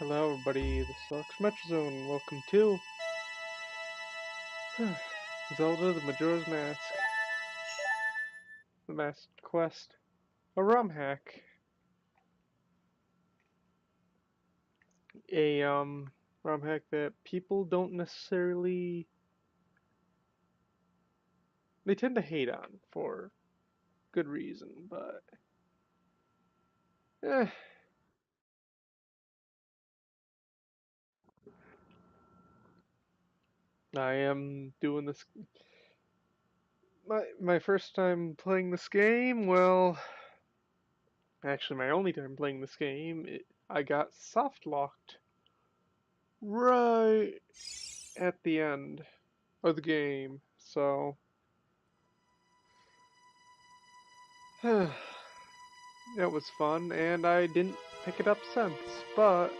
Hello everybody, this is Metrazone. Welcome to Zelda the Majora's Mask. The Mask Quest. A ROM hack. A ROM hack that people don't necessarily, they tend to hate on for good reason, but eh. I am doing this my first time playing this game. Well, actually my only time playing this game. I got soft locked right at the end of the game, so it was fun, and I didn't pick it up since, but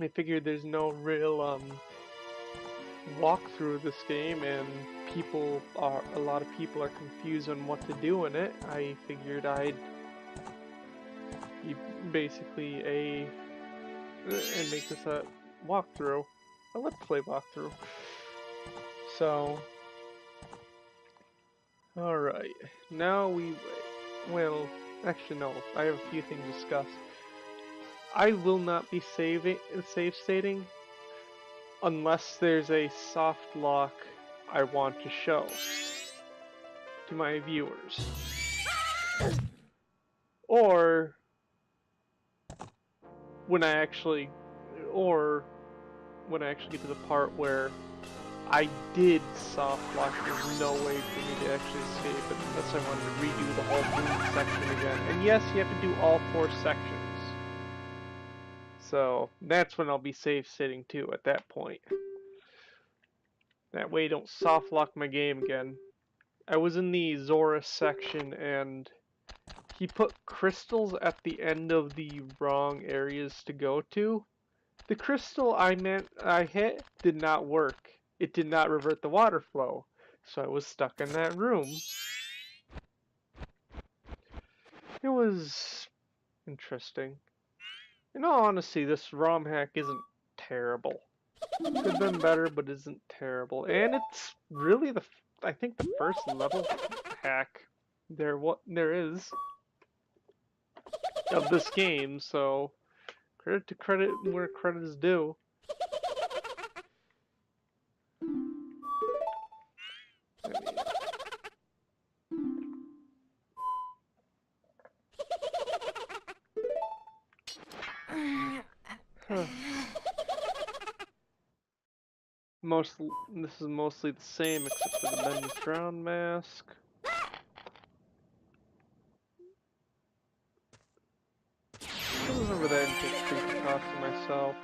I figured there's no real walkthrough of this game, and a lot of people are confused on what to do in it. I figured I'd be basically and make this a walkthrough, a let's play walkthrough. So, alright, now well, actually no, I have a few things to discuss. I will not be save stating unless there's a soft lock I want to show to my viewers. Or when I actually get to the part where I did soft lock, there's no way for me to actually escape it unless I wanted to redo the whole moon section again. And yes, you have to do all 4 sections. So that's when I'll be safe sitting too at that point. That way don't soft lock my game again. I was in the Zora section and he put crystals at the end of the wrong areas to go to. The crystal I hit did not work. It did not revert the water flow. So I was stuck in that room. It was interesting. In all honesty, this ROM hack isn't terrible. Could have been better, but isn't terrible. And it's really I think the first level hack there is of this game, so credit to credit where credit is due. This is mostly the same except for the Bendy's Drown mask. I remember that and take creepy costume myself.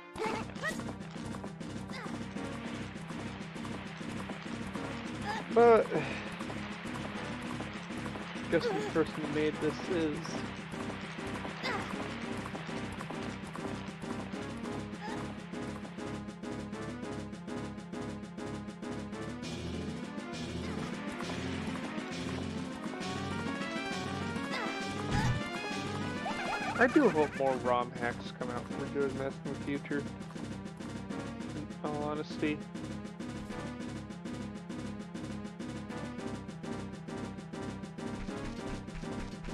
But I guess the person who made this is I do hope more ROM hacks come out from Majora's Mask in the future. In all honesty.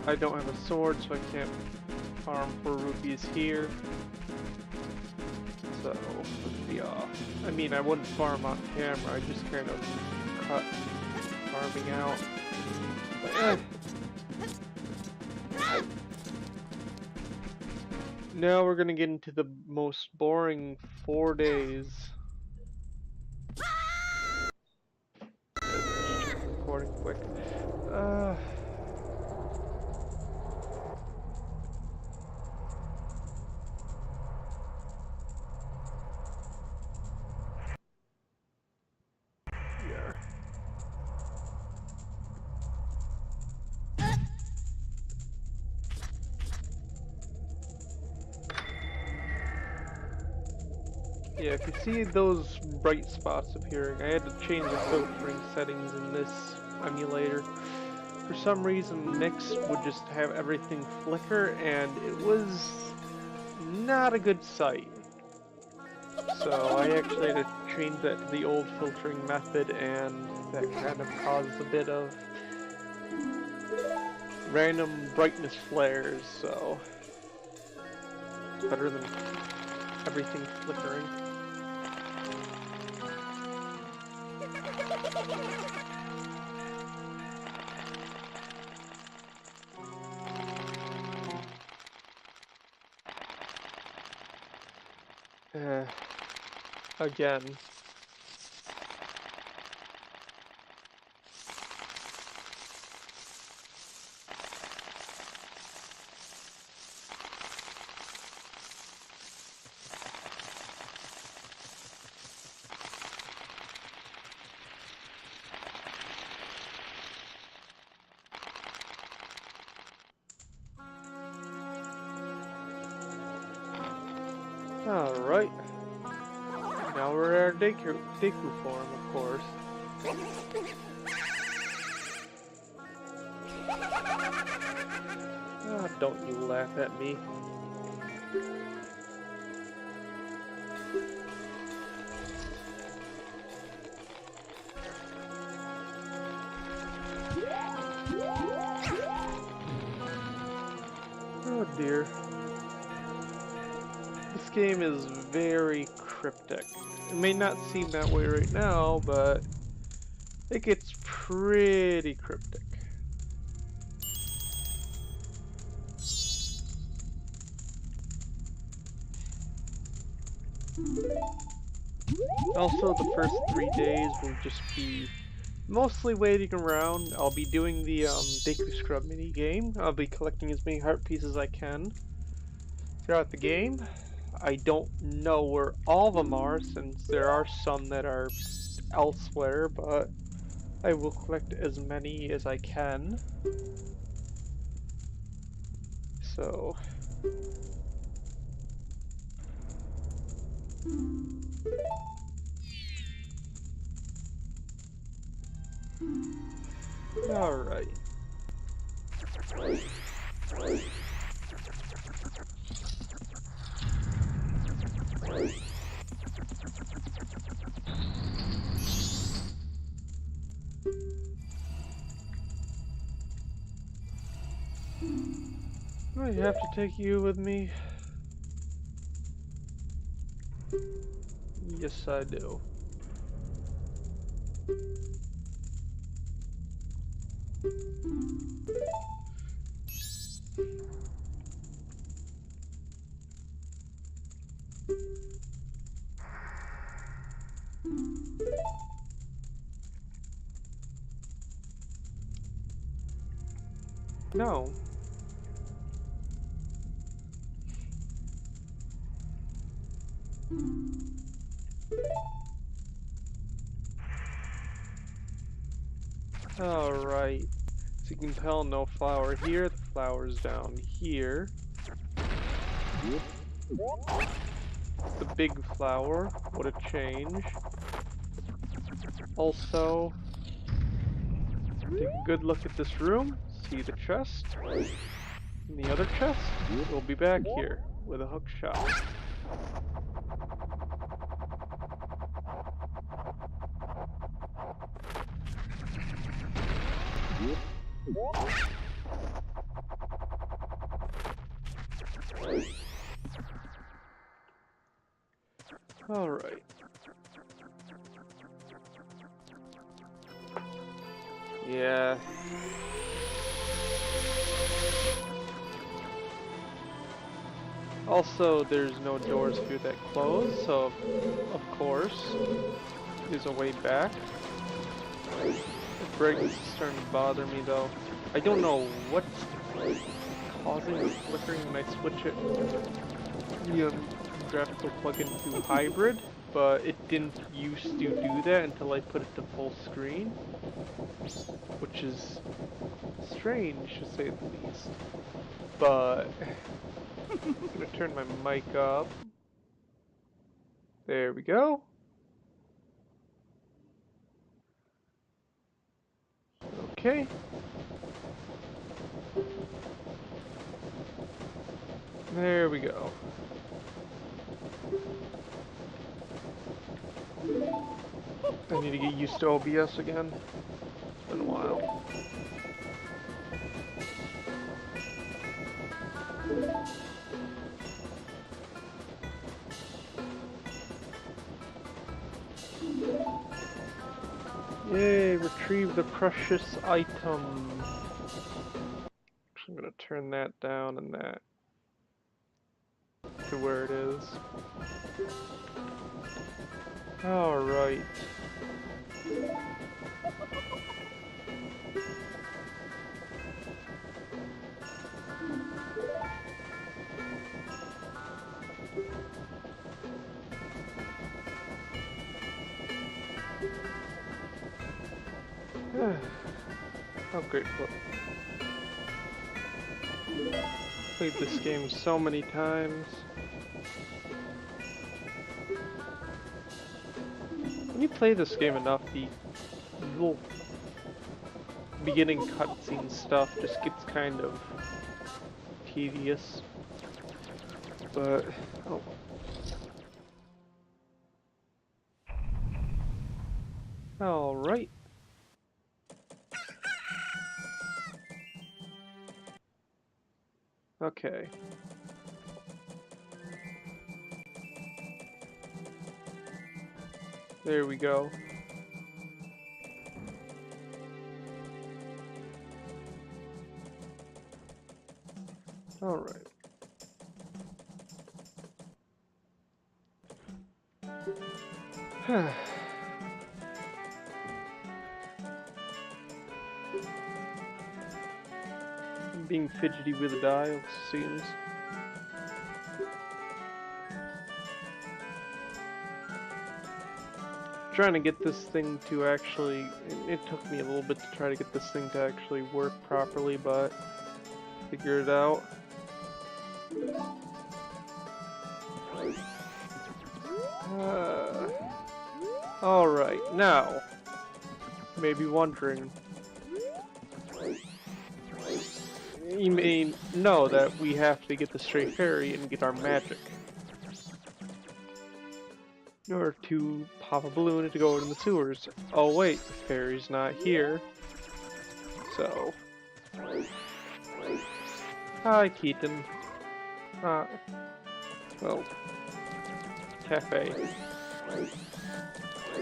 I don't have a sword, so I can't farm for rupees here. So, let's be off. I mean, I wouldn't farm on camera, I just kind of cut farming out. But, Now we're gonna get into the most boring 4 days. Recording quick. Yeah, if you see those bright spots appearing, I had to change the filtering settings in this emulator. For some reason, Mix would just have everything flicker, and it was not a good sight. So I actually had to change that to the old filtering method, and that kind of caused a bit of random brightness flares, so it's better than everything flickering. Again. Alright. Now we're at our Deku form, of course. Ah, don't you laugh at me. Oh dear. This game is very cryptic. It may not seem that way right now, but it gets pretty cryptic. Also, the first 3 days will just be mostly waiting around. I'll be doing the Deku Scrub mini game. I'll be collecting as many heart pieces as I can throughout the game. I don't know where all of them are, since there are some that are elsewhere, but I will collect as many as I can. So alright. I have to take you with me. Yes, I do. No. Alright. So you can tell no flower here, the flower's down here. The big flower, what a change. Also, take a good look at this room, see the chest. And the other chest will be back here with a hook shot. Alright. Yeah. Also, there's no doors here that close, so of course, there's a way back. The brightness is starting to bother me though. I don't know what's causing the flickering when I switch it the graphical plugin to hybrid, but it didn't used to do that until I put it to full screen, which is strange to say the least. But I'm gonna turn my mic up. There we go. Okay. There we go. I need to get used to OBS again. It's been a while. Yay, retrieve the precious item. I'm gonna turn that down and that to where it is. Alright. Oh, great book. Played this game so many times. When you play this game enough, the little beginning cutscene stuff just gets kind of tedious. But, oh. Alright. Okay. There we go. Alright. I'm being fidgety with the dial, seems. Trying to get this thing to actually, it took me a little bit to try to get this thing to actually work properly, but figure it out. Alright, now, you may be wondering, you may know that we have to get the Stray Fairy and get our magic in order to pop a balloon to go in the sewers. Oh wait, the fairy's not here. So... Hi, Keaton. Well... Cafe.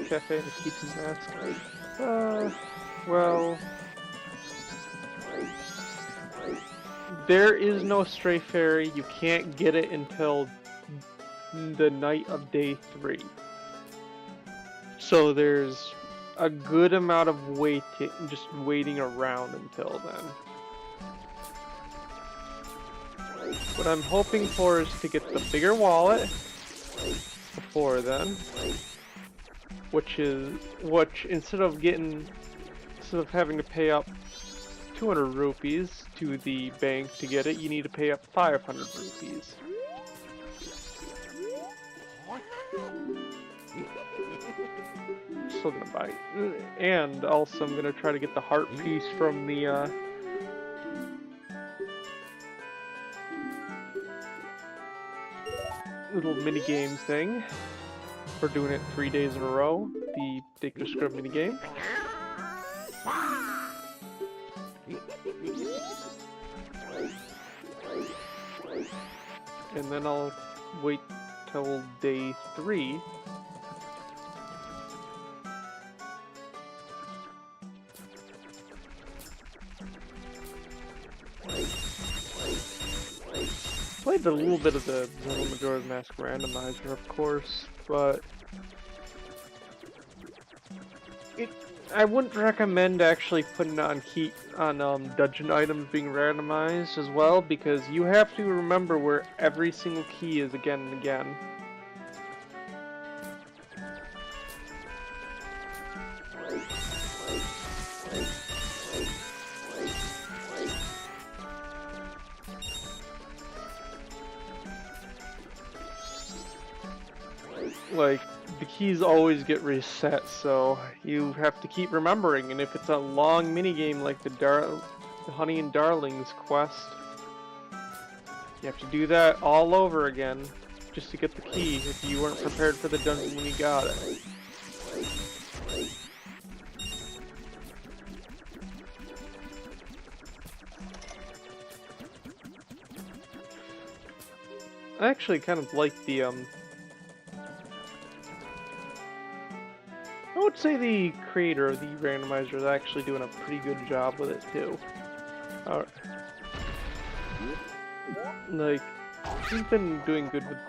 Cafe and a Keaton mask. Well... There is no Stray Fairy. You can't get it until the night of day 3. So there's a good amount of just waiting around until then. What I'm hoping for is to get the bigger wallet before then, which instead of having to pay up 200 rupees to the bank to get it, you need to pay up 500 rupees. Still gonna buy it. And also I'm gonna try to get the heart piece from the little mini game thing. We're doing it 3 days in a row. The Take the Scrub mini game. And then I'll wait till day 3. Played a little bit of the Majora's Mask randomizer, of course, but I wouldn't recommend actually putting on dungeon items being randomized as well, because you have to remember where every single key is again and again. Like, the keys always get reset, so you have to keep remembering, and if it's a long minigame like the Honey and Darlings quest, You have to do that all over again just to get the key if you weren't prepared for the dungeon when you got it. I actually kind of like the, I would say the creator of the randomizer is actually doing a pretty good job with it too. Like, he's been doing good with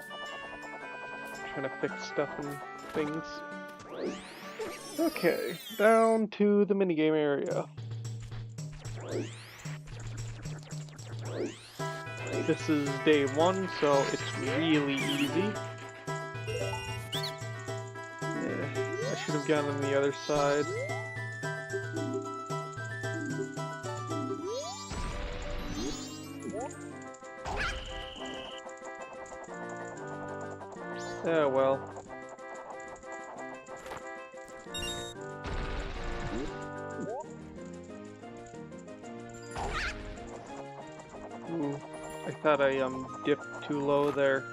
trying to fix stuff and things. Okay, down to the minigame area. This is day 1, so it's really easy. Yeah, I should have gone on the other side. Oh well. Ooh, I thought I dipped too low there.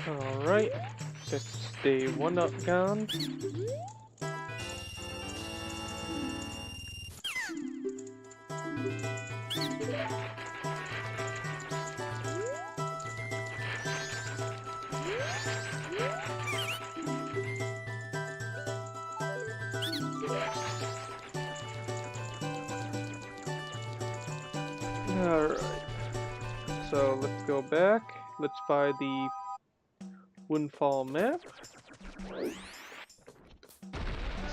Alright, that's day 1 up gone. Alright, so let's go back. Let's buy the Windfall map.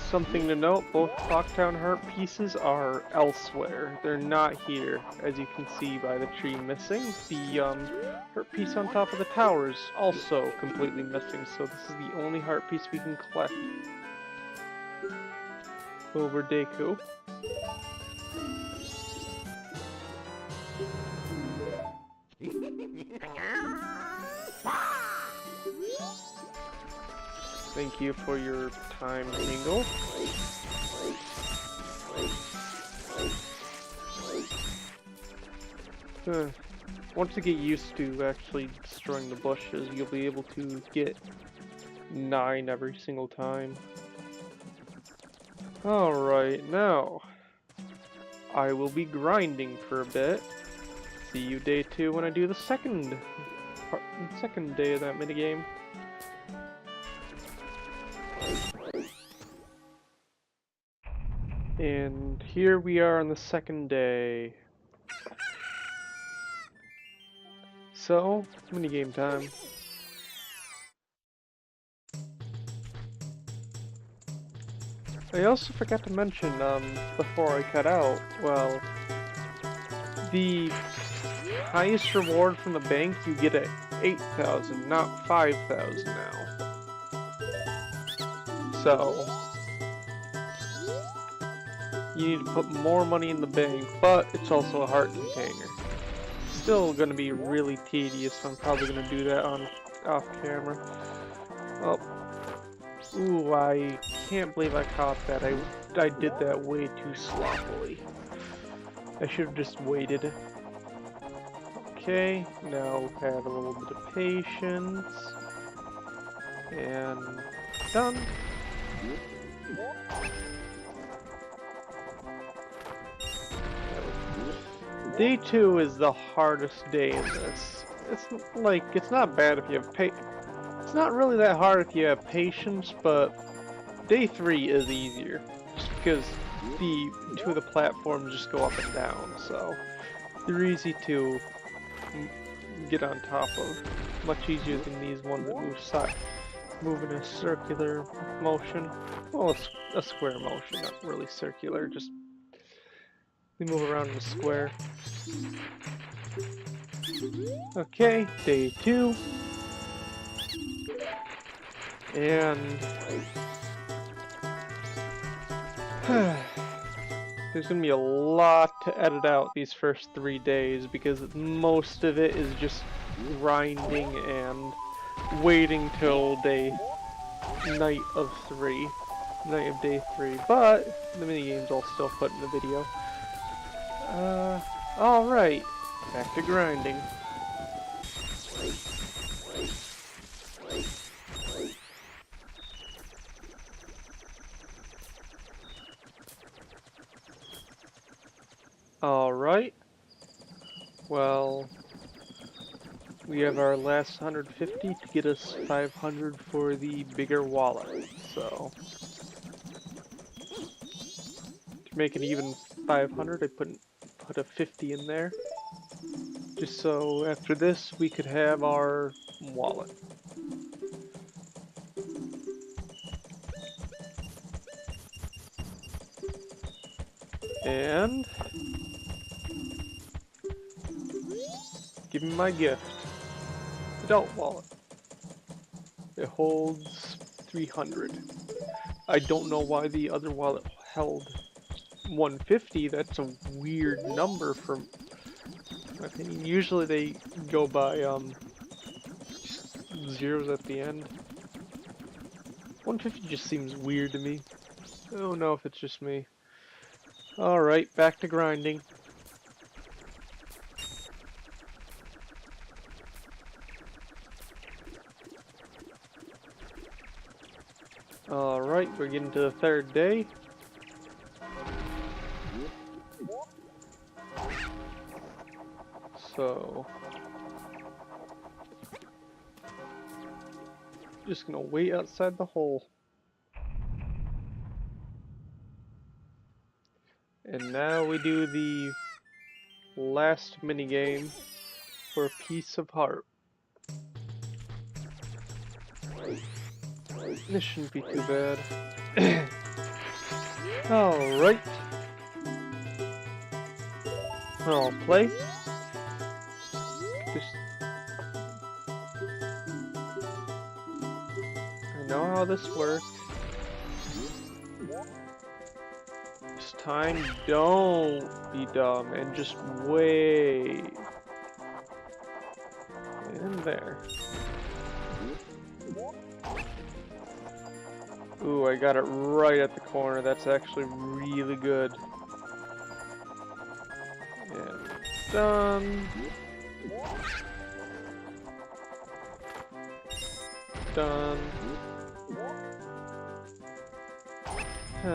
Something to note, both Clocktown heart pieces are elsewhere. They're not here, as you can see by the tree missing. The heart piece on top of the tower is also completely missing, so this is the only heart piece we can collect over Deku. Thank you for your time, Tingle. Once you get used to actually destroying the bushes, you'll be able to get 9 every single time. Alright, now I will be grinding for a bit. See you day 2 when I do the second day of that minigame. And here we are on the second day. So, minigame time. I also forgot to mention, before I cut out, well, the highest reward from the bank you get at 8,000, not 5,000 now. So, you need to put more money in the bank, but it's also a heart container. Still gonna be really tedious, so I'm probably gonna do that off camera. Oh. Ooh, I can't believe I caught that. I did that way too sloppily. I should have just waited. Okay, now have a little bit of patience. And done. Day 2 is the hardest day in this. It's not bad if you have it's not really that hard if you have patience, but day 3 is easier. Just because the 2 of the platforms just go up and down, so they're easy to get on top of. Much easier than these ones that move in a circular motion. Well, a square motion, not really circular, just they move around in a square. Okay, day 2. And there's gonna be a lot to edit out these first 3 days because most of it is just grinding and waiting till night of day 3. But the mini games I'll still put in the video. All right, back to grinding. Alright, well, we have our last 150 to get us 500 for the bigger wallet, so to make it even 500 I put a 50 in there, just so after this we could have our wallet. And give me my gift. Adult wallet. It holds 300. I don't know why the other wallet held 150. That's a weird number for my opinion. Usually they go by zeros at the end. 150 just seems weird to me. I don't know if it's just me. Alright, back to grinding. Alright, we're getting to the 3rd day. So just gonna wait outside the hole. And now we do the last minigame for a piece of heart. This shouldn't be too bad. Alright. I'll play. I know how this works. This time, don't be dumb and just wait. And there. Ooh, I got it right at the corner. That's actually really good. And done. Done. I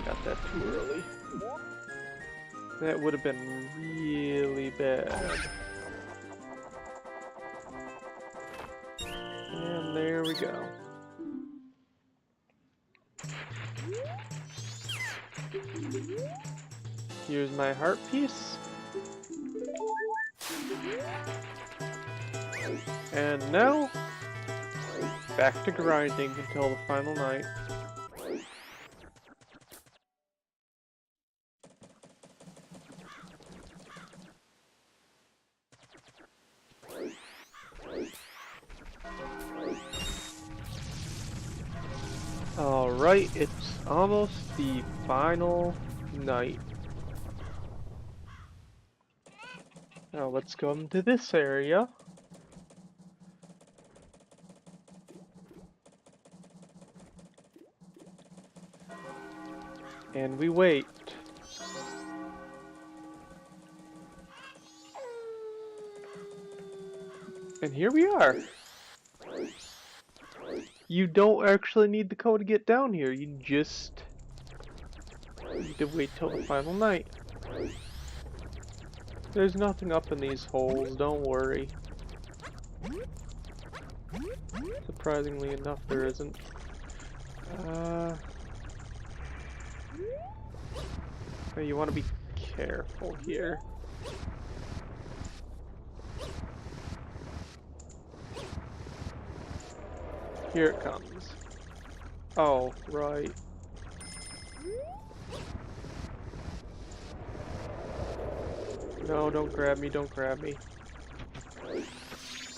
got that too early. That would have been really bad. And there we go. Here's my heart piece. And now, back to grinding until the final night. Alright, it's almost the final night. Now let's come to this area. And we wait. And here we are. You don't actually need the code to get down here. You just need to wait till the final night. There's nothing up in these holes, don't worry. Surprisingly enough, there isn't. Now you want to be careful here. Here it comes. Oh, right. No, don't grab me, don't grab me. I'm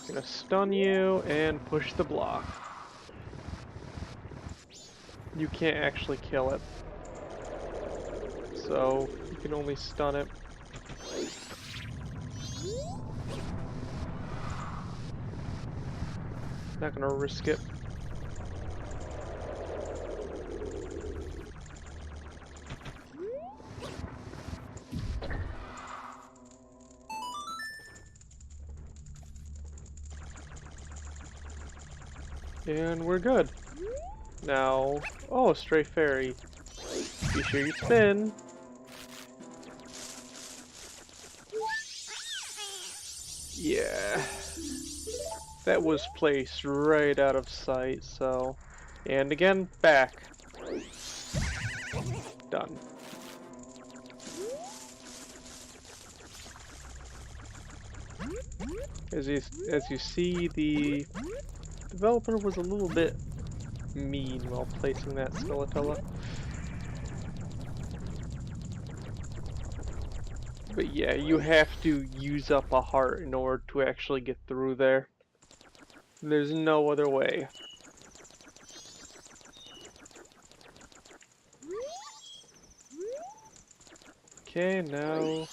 gonna stun you and push the block. You can't actually kill it. So, you can only stun it. Not gonna risk it. And we're good. Now, oh, stray fairy. Be sure you spin. Yeah. That was placed right out of sight, so... And again, back. Done. As you see, the developer was a little bit mean while placing that Skeletella. But yeah, you have to use up a heart in order to actually get through there. There's no other way. Okay, now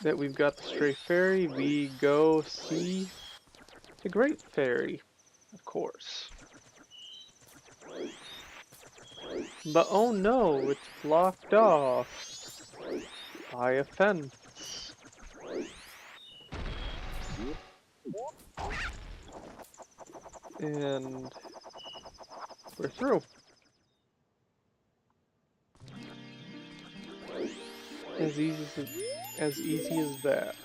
that we've got the stray fairy, we go see the great fairy, of course. But oh no, it's blocked off by a fence. And we're through. As easy as that.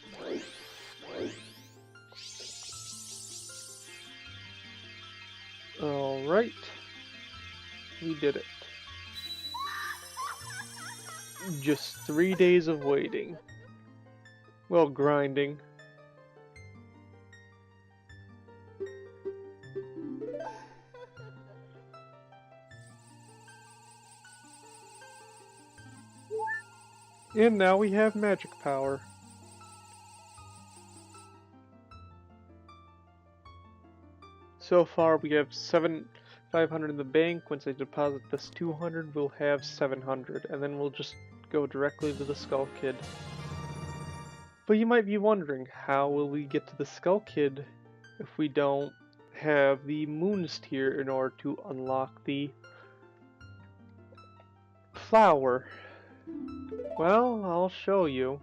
Alright. We did it. Just 3 days of waiting. Well, grinding. And now we have magic power. So far we have 500 in the bank. Once I deposit this 200, we'll have 700, and then we'll just go directly to the Skull Kid. But you might be wondering, how will we get to the Skull Kid if we don't have the Moons tier in order to unlock the flower? Well, I'll show you.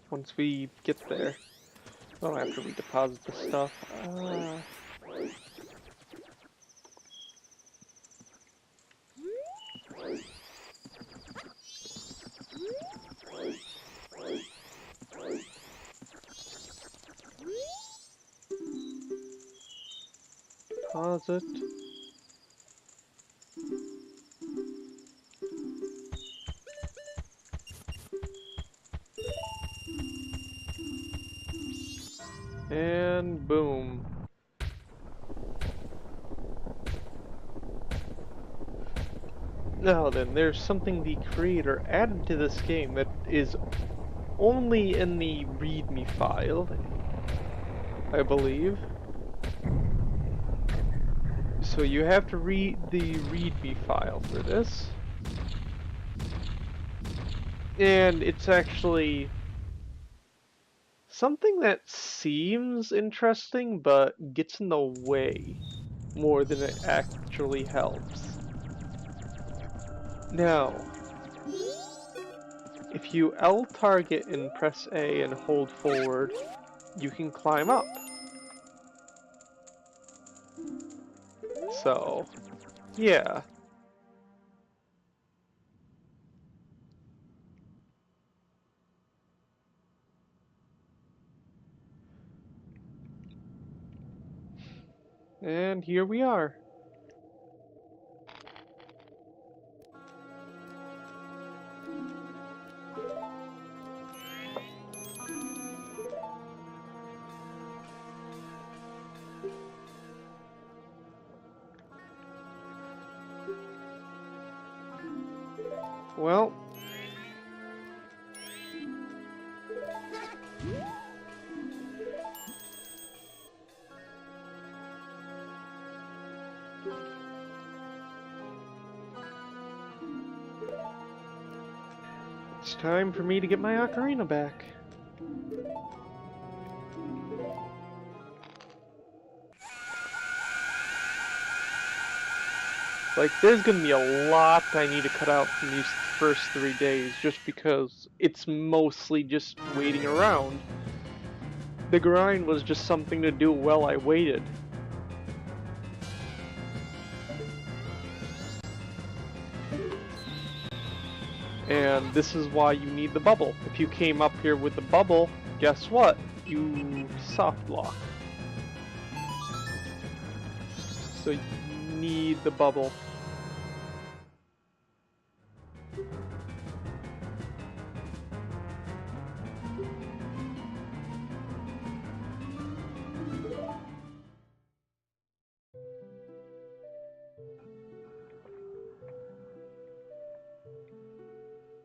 Once we get there. Well, after we deposit the stuff. Deposit. And boom. Now then, there's something the creator added to this game that is only in the README file, I believe. So you have to read the README file for this. And it's actually something that seems interesting, but gets in the way more than it actually helps. Now, if you L target and press A and hold forward, you can climb up. So, yeah. And here we are. Well, it's time for me to get my ocarina back. Like, there's gonna be a lot I need to cut out from these first 3 days just because it's mostly just waiting around. The grind was just something to do while I waited. And this is why you need the bubble. If you came up here with the bubble, guess what? You soft lock. So you need the bubble.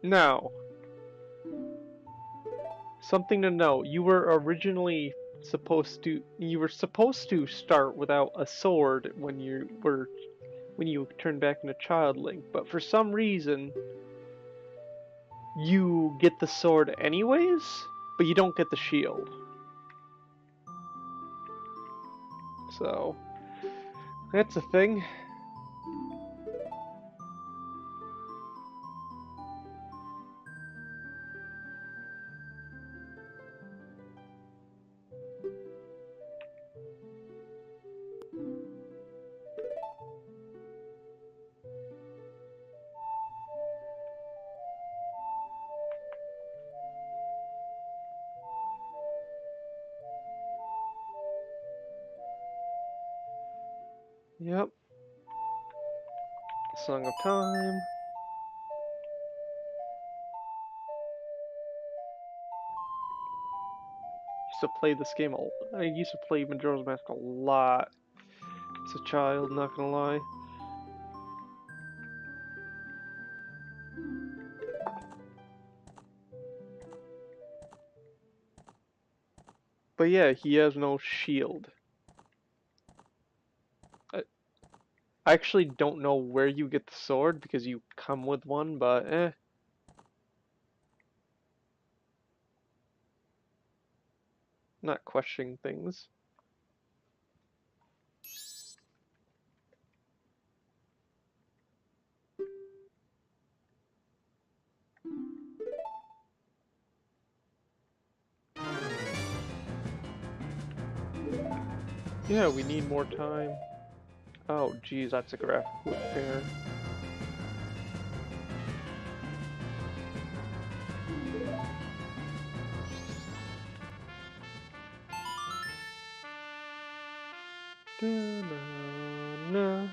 Now, something to know, you were supposed to start without a sword when you turned back into Child Link, but for some reason you get the sword anyways, but you don't get the shield. So that's a thing. Yep. Song of Time. I used to play Majora's Mask a lot as a child, not gonna lie. But yeah, he has no shield. I actually don't know where you get the sword because you come with one, but not questioning things. Yeah, we need more time. Oh, geez, that's a graphical error. Da-na-na.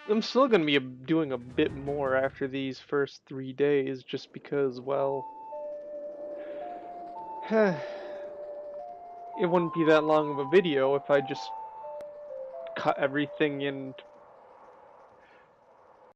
I'm still gonna be doing a bit more after these first 3 days, just because, well, it wouldn't be that long of a video if I just cut everything in